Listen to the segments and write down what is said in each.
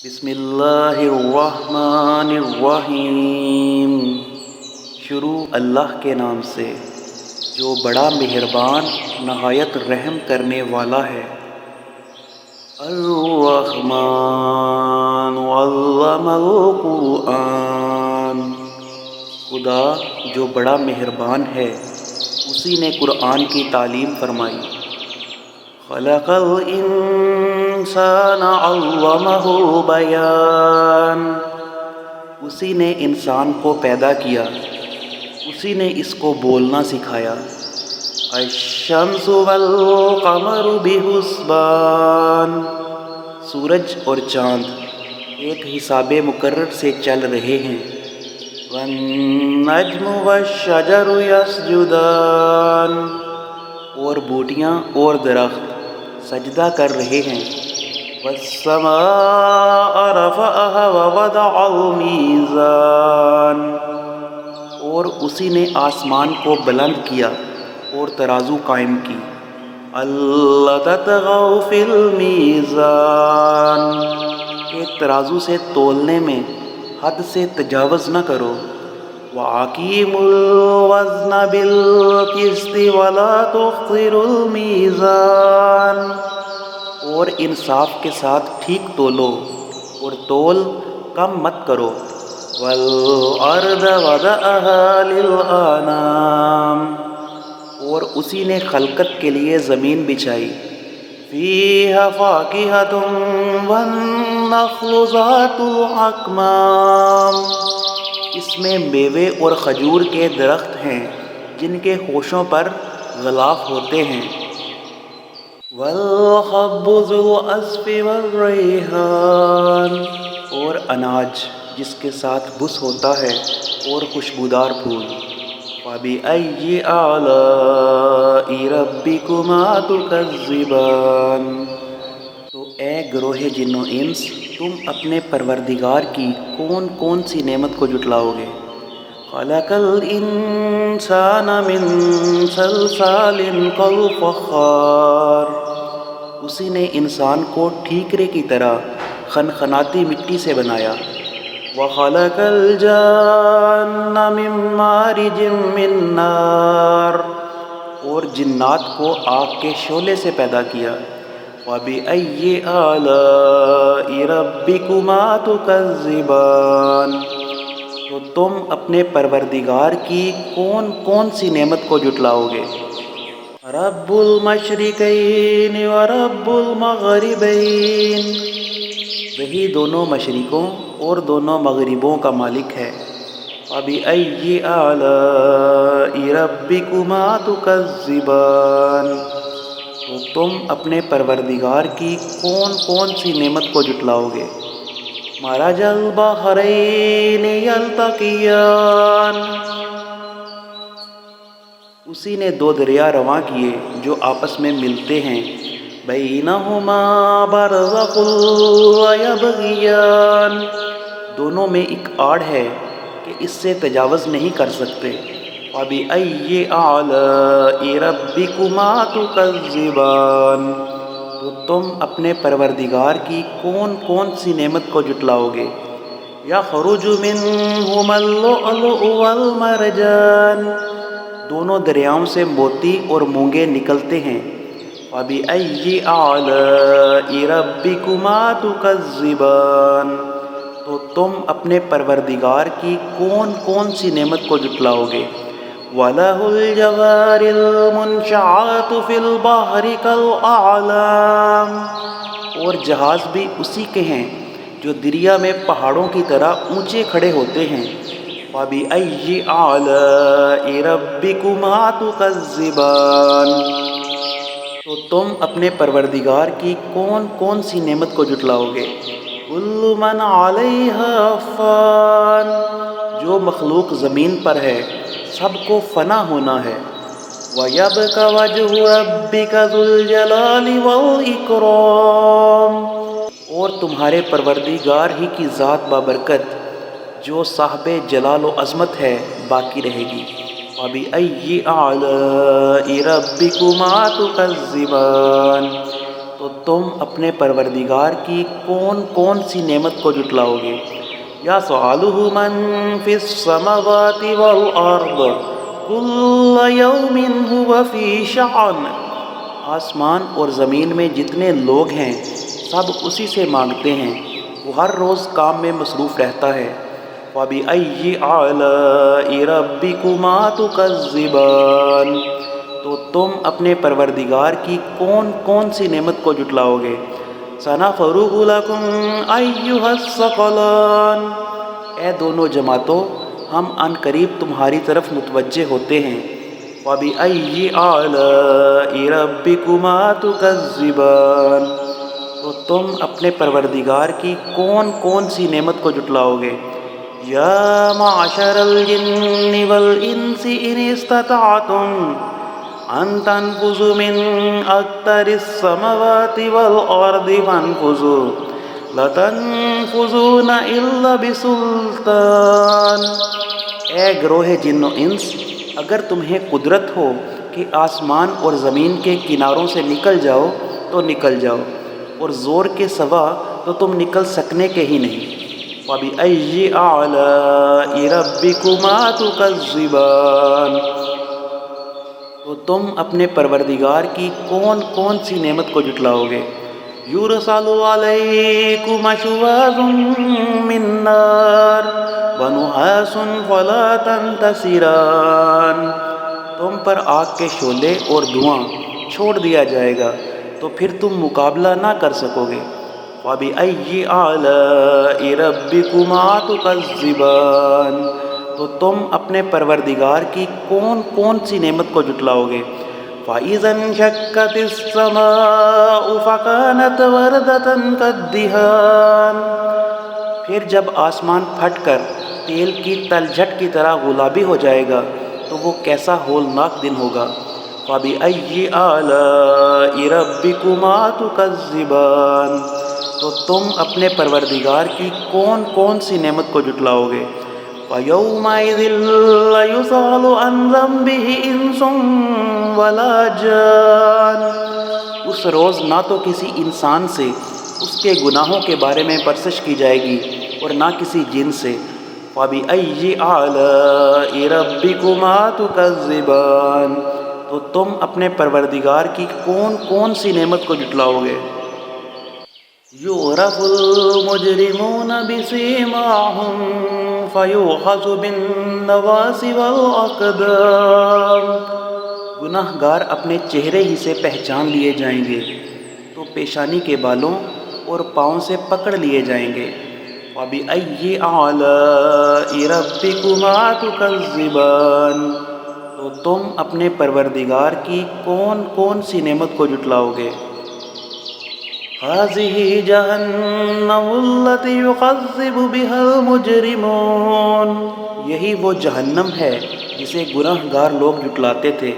بسم اللہ الرحمن الرحیم۔ شروع اللہ کے نام سے جو بڑا مہربان نہایت رحم کرنے والا ہے۔ الرحمن علم القرآن، خدا جو بڑا مہربان ہے اسی نے قرآن کی تعلیم فرمائی۔ خلق الانسان علمہ البیان، اسی نے انسان کو پیدا کیا، اسی نے اس کو بولنا سکھایا۔ الشمس والقمر بحسبان، سورج اور چاند ایک حساب مقرر سے چل رہے ہیں۔ والنجم والشجر یسجدان، اور بوٹیاں اور درخت سجدہ کر رہے ہیں۔ والسماء رفعها ووضع الميزان، اور اسی نے آسمان کو بلند کیا اور ترازو قائم کی۔ الا تطغوا فی المیزان، کہ ترازو سے تولنے میں حد سے تجاوز نہ کرو۔ وَأَقِیمُوا الْوَزْنَ بِالْقِسْطِ وَلَا تُخْسِرُوا الْمِیزَانَ، اور انصاف کے ساتھ ٹھیک تولو اور تول کم مت کرو۔ وَالْأَرْضَ وَضَعَهَا لِلْأَنَامِ، اور اسی نے خلقت کے لیے زمین بچھائی۔ فِیہا فَاکِہَةٌ وَالنَّخْلُ ذَاتُ الْأَکْمَامِ، اس میں میوے اور کھجور کے درخت ہیں جن کے خوشوں پر غلاف ہوتے ہیں۔ والحب ذو العصف والریحان، اور اناج جس کے ساتھ بس ہوتا ہے اور خوشبودار پھول۔ فَبِأَيِّ آلَاءِ رَبِّكُمَا تُكَذِّبَانِ، تو اے گروہ جن و انس، تم اپنے پروردگار کی کون کون سی نعمت کو جھٹلاؤ گے؟ خلق الانسان من صلصال کالفخار، اسی نے انسان کو ٹھیکرے کی طرح خنخناتی مٹی سے بنایا۔ وخلق الجان من مارج من نار، اور جنات کو آگ کے شعلے سے پیدا کیا۔ وَبِأَيِّ آلَاءِ رَبِّكُمَا تُكَذِّبَانِ، تو تم اپنے پروردگار کی کون کون سی نعمت کو جھٹلاؤ گے؟ رب المشرقین ورب المغربین، وہی دونوں مشرقوں اور دونوں مغربوں کا مالک ہے۔ فَبِأَيِّ آلَاءِ رَبِّكُمَا تُكَذِّبَانِ، تو تم اپنے پروردگار کی کون کون سی نعمت کو جھٹلاؤ گے؟ مرج البحرین یلتقیان، اسی نے دو دریا رواں کیے جو آپس میں ملتے ہیں۔ بینہما برزخ یبغیان، دونوں میں ایک آڑ ہے کہ اس سے تجاوز نہیں کر سکتے۔ فَبِأَيِّ آلَاءِ رَبِّكُمَا تُكَذِّبَانِ، تو تم اپنے پروردگار کی کون کون سی نعمت کو جھٹلاؤ گے؟ یخرج منہما اللؤلؤ والمرجان، دونوں دریاؤں سے موتی اور مونگے نکلتے ہیں۔ فَبِأَيِّ آلَاءِ رَبِّكُمَا تُكَذِّبَانِ، تو تم اپنے پروردگار کی کون کون سی نعمت کو جھٹلاؤ گے؟ وَلَهُ الْجَوَارِ الْمُنشَآتُ فِي الْبَحْرِ كَالْأَعْلَامِ، اور جہاز بھی اسی کے ہیں جو دریا میں پہاڑوں کی طرح اونچے کھڑے ہوتے ہیں۔ فَبِأَيِّ آلَاءِ رَبِّكُمَا تُكَذِّبَانِ، تو تم اپنے پروردگار کی کون کون سی نعمت کو جھٹلاؤ گے؟ كُلُّ مَنْ عَلَيْهَا فَانٍ، جو مخلوق زمین پر ہے سب کو فنا ہونا ہے۔ وَيَبْقَى وَجْهُ رَبِّكَ ذُو الْجَلَالِ وَالْإِكْرَامِ، اور تمہارے پروردگار ہی کی ذات بابرکت جو صاحب جلال و عظمت ہے باقی رہے گی۔ وَبِأَيِّ آلَاءِ رَبِّكُمَا تُكَذِّبَانِ، تو تم اپنے پروردگار کی کون کون سی نعمت کو جھٹلاؤ گے؟ یا سؤالہ من فی السماوات والارض کل یوم ھو فی شأن، آسمان اور زمین میں جتنے لوگ ہیں سب اسی سے مانگتے ہیں، وہ ہر روز کام میں مصروف رہتا ہے۔ فَبِأَيِّ آلَاءِ رَبِّكُمَا تُكَذِّبَانِ، تو تم اپنے پروردگار کی کون کون سی نعمت کو جھٹلاؤ گے؟ سَنَفْرُغُ لَكُمْ أَيُّهَ الثَّقَلَانِ، اے دونوں جماعتوں ہم عن قریب تمہاری طرف متوجہ ہوتے ہیں۔ فَبِأَيِّ آلَاءِ رَبِّكُمَا تُكَذِّبَانِ، تو تم اپنے پروردگار کی کون کون سی نعمت کو جھٹلاؤ گے؟ یا معشر الجن والانس ان استطعتم ان تنفذوا من اقطار السماوات والارض فانفذوا لتنفذون الا بسلطان، اے گروہ جن و انس اگر تمہیں قدرت ہو کہ آسمان اور زمین کے کناروں سے نکل جاؤ تو نکل جاؤ، اور زور کے سوا تو تم نکل سکنے کے ہی نہیں۔ فَبِأَيِّ آلَاءِ رَبِّكُمَا تُكَذِّبَانِ، تو تم اپنے پروردگار کی کون کون سی نعمت کو جھٹلاؤ گے؟ يُرْسَلُ عَلَيْكُمْ شُوَاظٌ مِّن نَّارٍ وَنُحَاسٌ فَلَا تَنتَصِرَانِ، تم پر آگ کے شعلے اور دھواں چھوڑ دیا جائے گا تو پھر تم مقابلہ نہ کر سکو گے۔ فَبِأَيِّ آلَاءِ رَبِّكُمَا تُكَذِّبَانِ، تو تم اپنے پروردگار کی کون کون سی نعمت کو جھٹلاؤ گے؟ فَإِذَا انشَقَّتِ السَّمَاءُ فَكَانَتْ وَرْدَةً كَالدِّهَانِ، پھر جب آسمان پھٹ کر تیل کی تلجھٹ کی طرح گلابی ہو جائے گا تو وہ کیسا ہولناک دن ہوگا۔ فَبِأَيِّ آلَاءِ رَبِّكُمَا تُكَذِّبَانِ، تو تم اپنے پروردگار کی کون کون سی نعمت کو جھٹلاؤ گے؟ فَيَوْمَئِذٍ لَا يُسْأَلُ عَنْ ذَنبِهِ إِنسٌ وَلَا جَانٌ، اس روز نہ تو کسی انسان سے اس کے گناہوں کے بارے میں پرسش کی جائے گی اور نہ کسی جن سے۔ فَبِأَيِّ آلَاءِ رَبِّكُمَا تُكَذِّبَانِ، تو تم اپنے پروردگار کی کون کون سی نعمت کو جھٹلاؤ گے؟ يُعْرَفُ الْمُجْرِمُونَ بِسِيمَاهُمْ فَيُؤْخَذُ بِالنَّوَاصِي وَالْأَقْدَامِ، گناہ گار اپنے چہرے ہی سے پہچان لیے جائیں گے تو پیشانی کے بالوں اور پاؤں سے پکڑ لیے جائیں گے۔ فَبِأَيِّ آلَاءِ رَبِّكُمَا تُكَذِّبَانِ، تو تم اپنے پروردگار کی کون کون سی نعمت کو جھٹلاؤ گے؟ هَٰذِهِ جَهَنَّمُ الَّتِي يُكَذِّبُ بِهَا الْمُجْرِمُونَ، یہی وہ جہنم ہے جسے گناہ گار لوگ جھٹلاتے تھے۔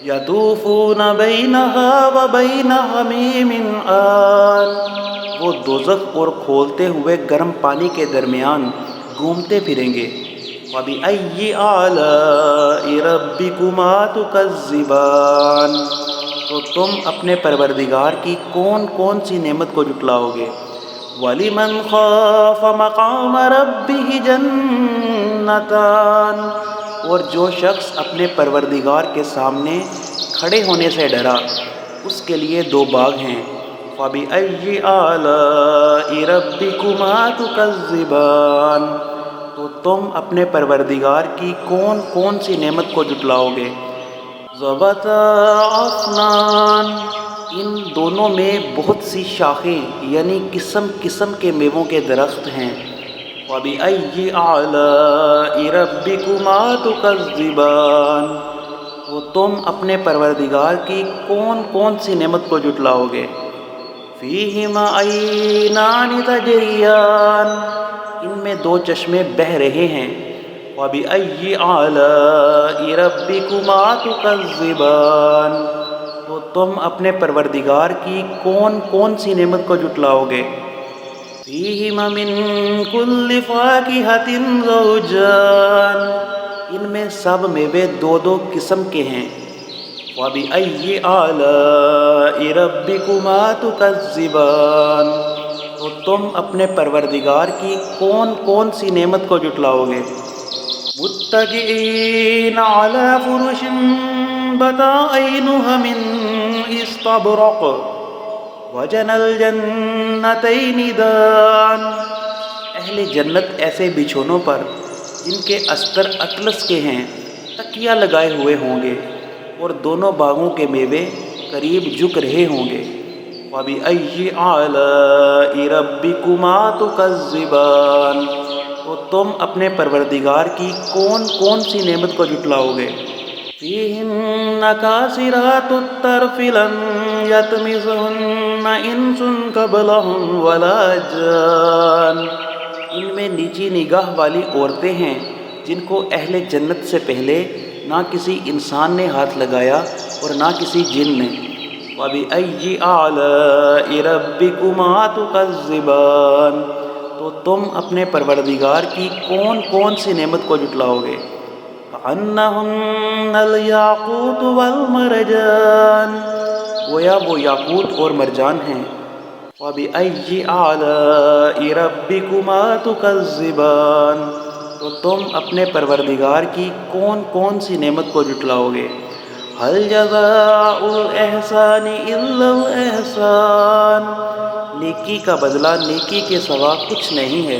يَطُوفُونَ بَيْنَهَا وَبَيْنَ حَمِيمٍ آنٍ، وہ دوزخ اور کھولتے ہوئے گرم پانی کے درمیان گھومتے پھریں گے۔ فَبِأَيِّ آلَاءِ رَبِّكُمَا تُكَذِّبَانِ، تو تم اپنے پروردگار کی کون کون سی نعمت کو جھٹلاؤ گے؟ وَلِمَنْ خَافَ مَقَامَ رَبِّهِ جَنَّتَانِ، اور جو شخص اپنے پروردگار کے سامنے کھڑے ہونے سے ڈرا اس کے لیے دو باغ ہیں۔ فَبِأَيِّ آلَاءِ رَبِّكُمَا تُكَذِّبَانِ، تو تم اپنے پروردگار کی کون کون سی نعمت کو جھٹلاؤ گے؟ ذَوَاتَا أَفْنَانٍ، ان دونوں میں بہت سی شاخیں یعنی قسم قسم کے میووں کے درخت ہیں۔ فَبِأَيِّ آلَاءِ رَبِّكُمَا تُكَذِّبَانِ، تو تم اپنے پروردگار کی کون کون سی نعمت کو جھٹلاؤ گے؟ فِيهِمَا عَيْنَانِ تَجْرِيَانِ، ان میں دو چشمے بہہ رہے ہیں۔ فَبِأَيِّ آلَاءِ رَبِّكُمَا تُكَذِّبَانِ، تو تم اپنے پروردگار کی کون کون سی نعمت کو جھٹلاؤ گے؟ فِيهِمَا مِن كُلِّ فَاكِهَةٍ زَوْجَانِ، ان میں سب میوے دو دو قسم کے ہیں۔ وَبِأَيِّ آلَاءِ رَبِّكُمَا تُكَذِّبَانِ، تو تم اپنے پروردگار کی کون کون سی نعمت کو جٹلاؤ گے؟ متکئین علی فرش بطائنها من استبرق وجنى الجنتین دان، اہل جنت ایسے بچھونوں پر جن کے استر اطلس کے ہیں تکیہ لگائے ہوئے ہوں گے، اور دونوں باغوں کے میوے قریب جھک رہے ہوں گے۔ وَبِأَيِّ آلَاءِ رَبِّكُمَا تُكَذِّبَانِ، تو تم اپنے پروردگار کی کون کون سی نعمت کو جٹلاؤ گے؟ فِيهِنَّ قَاصِرَاتُ الطَّرْفِ لَمْ يَطْمِثْهُنَّ إِنسٌ قَبْلَهُمْ وَلَا جَانٌّ، ان میں نیچی نگاہ والی عورتیں ہیں جن کو اہل جنت سے پہلے نہ کسی انسان نے ہاتھ لگایا اور نہ کسی جن نے۔ وَبِأَيِّ آلَاءِ رَبِّكُمَا تُكَذِّبَانِ، تو تم اپنے پروردگار کی کون کون سی نعمت کو جٹلاؤ گے؟ كَأَنَّهُنَّ الْيَاقُوتُ وَالْمَرْجَانُ، گویا وہ یاقوت اور مرجان ہیں۔ وَبِأَيِّ آلَاءِ رَبِّكُمَا تُكَذِّبَانِ، تو تم اپنے پروردگار کی کون کون سی نعمت کو جٹلاؤ گے؟ هَلْ جَزَاءُ الْإِحْسَانِ إِلَّا الْإِحْسَانُ، نیکی کا بدلہ نیکی کے سوا کچھ نہیں ہے۔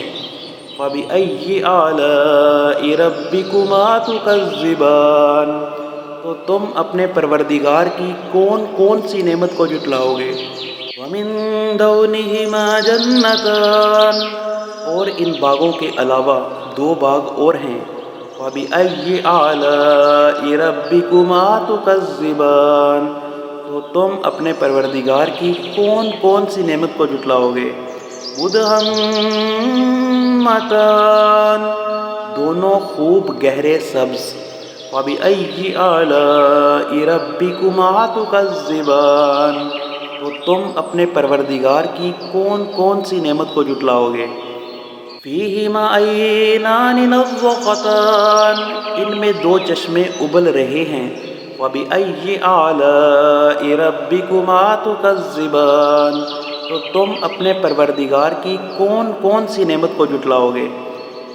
فَبِأَيِّ آلَاءِ رَبِّكُمَا تُكَذِّبَانِ، تو تم اپنے پروردگار کی کون کون سی نعمت کو جٹلاؤ گے؟ وَمِن دُونِهِمَا جَنَّتَانِ، اور ان باغوں کے علاوہ دو باغ اور ہیں۔ وَبِأَيِّ آلَاءِ رَبِّكُمَا تُكَذِّبَانِ، تو تم اپنے پروردگار کی کون کون سی نعمت کو جٹلاؤ گے؟ مُدْهَامَّتَانِ، دونوں خوب گہرے سبز۔ وَبِأَيِّ آلَاءِ رَبِّكُمَا تُكَذِّبَانِ، تو تم اپنے پروردگار کی کون کون سی نعمت کو جٹلاؤ گے؟ فِيهِمَا عَيْنَانِ نَضَّاخَتَانِ، ان میں دو چشمے ابل رہے ہیں۔ وَبِأَيِّ آلَاءِ رَبِّكُمَا تُكَذِّبَانِ، تو تم اپنے پروردگار کی کون کون سی نعمت کو جٹلاؤ گے؟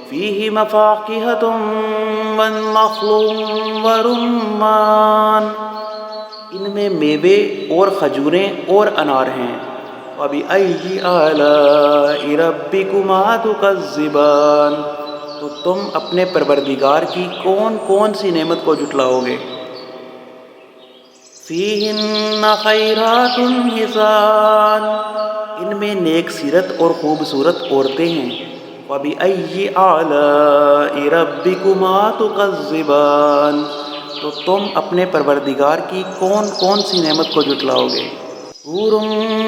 فِيهِمَا فَاكِهَةٌ وَالنَّخْلُ وَالرُّمَّانُ، ان میں میوے اور کھجوریں اور انار ہیں۔ وَبِأَيِّ آلَاءِ رَبِّكُمَا تُكَذِّبَانِ، تو تم اپنے پروردگار کی کون کون سی نعمت کو جٹلاؤ گے؟ فِيهِنَّ خَيْرَاتٌ حِسَانٌ، ان میں نیک سیرت اور خوبصورت عورتیں ہیں۔ وَبِأَيِّ آلَاءِ رَبِّكُمَا تُكَذِّبَانِ، تو تم اپنے پروردگار کی کون کون سی نعمت کو جٹلاؤ گے؟ حور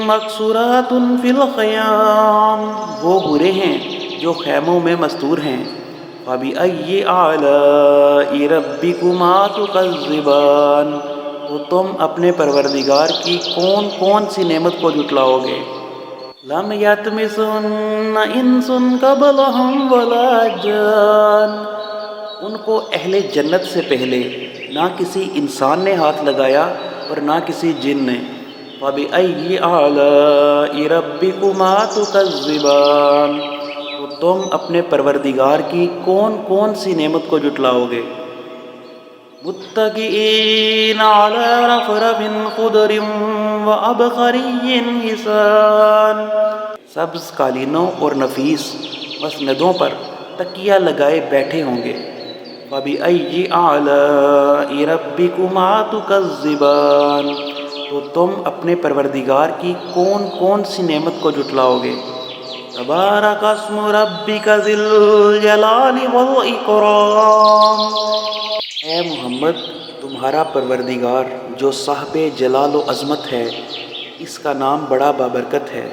مقصورات فی الخیام، وہ حوریں ہیں جو خیموں میں مستور ہیں۔ فَبِأَيِّ آلَاءِ رَبِّكُمَا تُكَذِّبَانِ، تو تم اپنے پروردگار کی کون کون سی نعمت کو جٹلاؤ گے؟ لَمْ يَطْمِثْهُنَّ إِنسٌ قَبْلَهُمْ وَلَا جَانٌّ، ان کو اہل جنت سے پہلے نہ کسی انسان نے ہاتھ لگایا اور نہ کسی جن نے۔ وَبِأَيِّ آلَاءِ رَبِّكُمَا تُكَذِّبَانِ، تو تم اپنے پروردگار کی کون کون سی نعمت کو جٹلاؤ گے؟ مُتَّكِئِينَ عَلَى رَفْرَفٍ خُضْرٍ وَعَبْقَرِيٍّ حِسَانٍ، سبز قالینوں اور نفیس مسندوں پر تکیہ لگائے بیٹھے ہوں گے۔ وَبِأَيِّ آلَاءِ رَبِّكُمَا تُكَذِّبَانِ، تو تم اپنے پروردگار کی کون کون سی نعمت کو جٹلاؤ گے؟ تبارک اسم ربک ذی الجلال والاکرام، اے محمد تمہارا پروردگار جو صاحب جلال و عظمت ہے، اس کا نام بڑا بابرکت ہے۔